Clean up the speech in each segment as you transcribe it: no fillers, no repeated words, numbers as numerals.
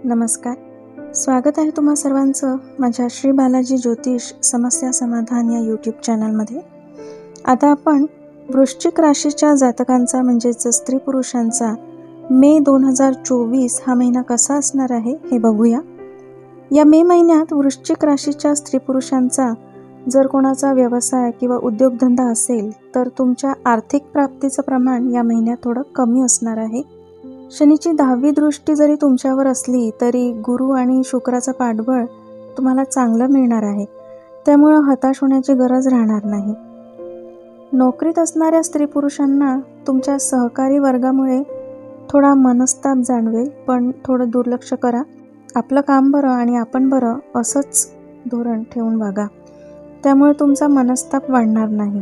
नमस्कार. स्वागत आहे तुम्हा सर्वांचं माझ्या श्री बालाजी ज्योतिष समस्या समाधान या यूट्यूब चॅनलमध्ये. आता आपण वृश्चिक राशीच्या जातकांचा म्हणजेच स्त्री पुरुषांचा मे 2024 हा महिना कसा असणार आहे हे बघूया. या मे महिन्यात वृश्चिक राशीच्या स्त्री पुरुषांचा जर कोणाचा व्यवसाय किंवा उद्योगधंदा असेल तर तुमच्या आर्थिक प्राप्तीचं प्रमाण या महिन्यात थोडं कमी असणार आहे. शनीची 10वी दृष्टी जरी तुमच्यावर असली तरी गुरु आणि शुक्राचं पाठबळ तुम्हाला चांगलं मिळणार आहे, त्यामुळं हताश होण्याची गरज राहणार नाही. नोकरीत असणाऱ्या स्त्री पुरुषांना तुमच्या सहकारी वर्गामुळे थोडा मनस्ताप जाणवेल, पण थोडं दुर्लक्ष करा. आपलं काम बरं आणि आपण बरं असंच धोरण ठेवून वागा, त्यामुळे तुमचा मनस्ताप वाढणार नाही.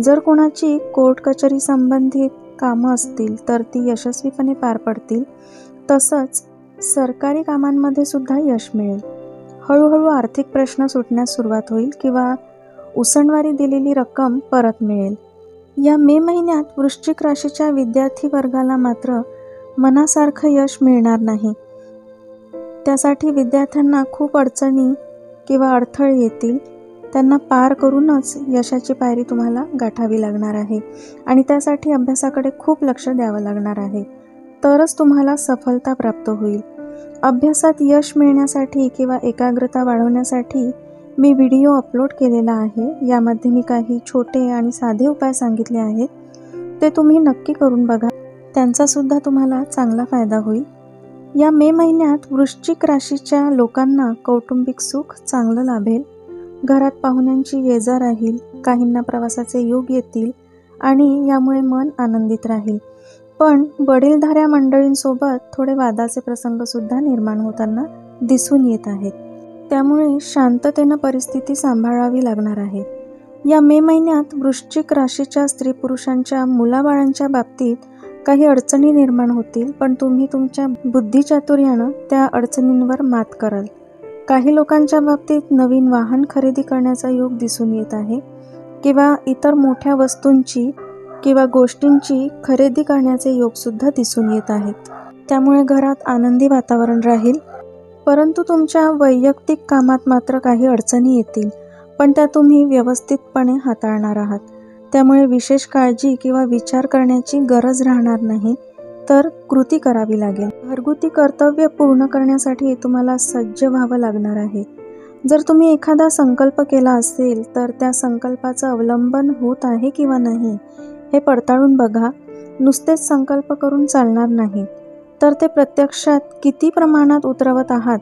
जर कोणाची कोर्ट कचेरी संबंधित कामं असतील तर ती यशस्वीपणे पार पडतील. तसंच सरकारी कामांमध्ये सुद्धा यश मिळेल. हळूहळू आर्थिक प्रश्न सुटण्यास सुरुवात होईल किंवा उसणवारी दिलेली रक्कम परत मिळेल. या मे महिन्यात वृश्चिक राशीच्या विद्यार्थी वर्गाला मात्र मनासारखं यश मिळणार नाही. त्यासाठी विद्यार्थ्यांना खूप अडचणी किंवा अडथळे येतील. त्यांना पार करूनच यशाची पायरी तुम्हाला गाठावी लागणार आहे आणि त्यासाठी अभ्यासाकडे खूप लक्ष द्यावं लागणार आहे, तरच तुम्हाला सफलता प्राप्त होईल. अभ्यासात यश मिळण्यासाठी किंवा एकाग्रता वाढवण्यासाठी मी व्हिडिओ अपलोड केलेला आहे. यामध्ये मी काही छोटे आणि साधे उपाय सांगितले आहेत, ते तुम्ही नक्की करून बघा. त्यांचासुद्धा तुम्हाला चांगला फायदा होईल. या मे महिन्यात वृश्चिक राशीच्या लोकांना कौटुंबिक सुख चांगलं लाभेल. घरात पाहुण्यांची ये-जा राहील. काहींना प्रवासाचे योग येतील आणि यामुळे मन आनंदित राहील. पण वडीलधाऱ्या मंडळींसोबत थोडे वादाचे प्रसंगसुद्धा निर्माण होताना दिसून येत आहेत, त्यामुळे शांततेनं परिस्थिती सांभाळावी लागणार आहे. या मे महिन्यात वृश्चिक राशीच्या स्त्री पुरुषांच्या मुलाबाळांच्या बाबतीत काही अडचणी निर्माण होतील, पण तुम्ही तुमच्या बुद्धिचातुर्यानं त्या अडचणींवर मात कराल. काही लोकांच्या बाबतीत नवीन वाहन खरेदी करण्याचा योग दिसून येत आहे किंवा इतर मोठ्या वस्तूंची किंवा गोष्टींची खरेदी करण्याचे योगसुद्धा दिसून येत आहेत. त्यामुळे घरात आनंदी वातावरण राहील. परंतु तुमच्या वैयक्तिक कामात मात्र काही अडचणी येतील, पण त्या तुम्ही व्यवस्थितपणे हाताळणार आहात. त्यामुळे विशेष काळजी किंवा विचार करण्याची गरज राहणार नाही, तर कृती करावी लागेल. घरगुती कर्तव्य पूर्ण करण्यासाठी तुम्हाला सज्ज व्हावं लागणार आहे. जर तुम्ही एखादा संकल्प केला असेल तर त्या संकल्पाचं अवलंबन होत आहे किंवा नाही हे पडताळून बघा. नुसतेच संकल्प करून चालणार नाही, तर ते प्रत्यक्षात किती प्रमाणात उतरवत आहात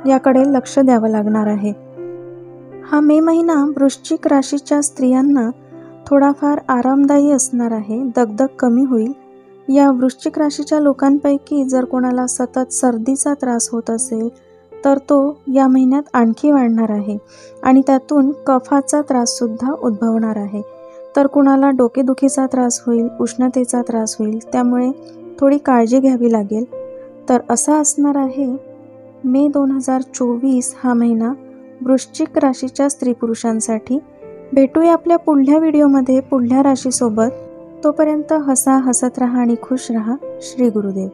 याकडे लक्ष द्यावं लागणार आहे. हा मे महिना वृश्चिक राशीच्या स्त्रियांना थोडाफार आरामदायी असणार आहे. दगदग कमी होईल. या वृश्चिक राशीच्या लोकांपैकी जर कोणाला सतत सर्दीचा त्रास होत असेल तर तो या महिन्यात आणखी वाढणार आहे आणि त्यातून कफाचा त्राससुद्धा उद्भवणार आहे. तर कुणाला डोकेदुखीचा त्रास होईल, उष्णतेचा त्रास होईल, त्यामुळे थोडी काळजी घ्यावी लागेल. तर असा असणार आहे मे 2024 हा महिना वृश्चिक राशीच्या स्त्री पुरुषांसाठी. भेटूया आपल्या पुढल्या व्हिडिओमध्ये पुढल्या राशीसोबत. तोपर्यंत हसा, हसत राहा आणि खुश राहा. श्री गुरुदेव.